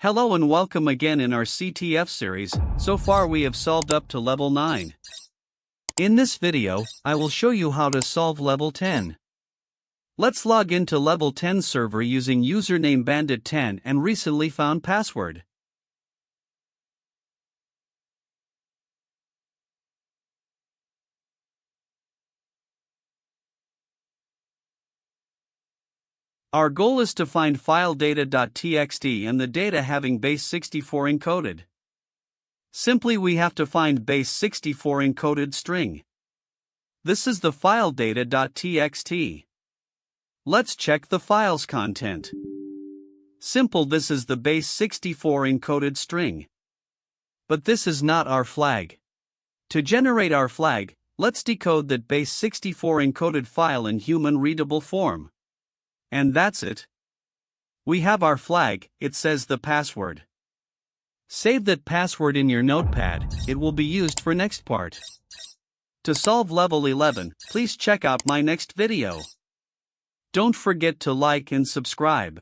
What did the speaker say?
Hello and welcome again in our CTF series. So far we have solved up to level 9. In this video, I will show you how to solve level 10. Let's log into level 10 server using username Bandit10 and recently found password. Our goal is to find file data.txt and the data having base 64 encoded. Simply we have to find base 64 encoded string. This is the file data.txt. Let's check the file's content. Simple, this is the base 64 encoded string. But this is not our flag. To generate our flag, let's decode that base 64 encoded file in human readable form. And that's it. We have our flag, it says the password. Save that password in your notepad, it will be used for next part. To solve level 11, please check out my next video. Don't forget to like and subscribe.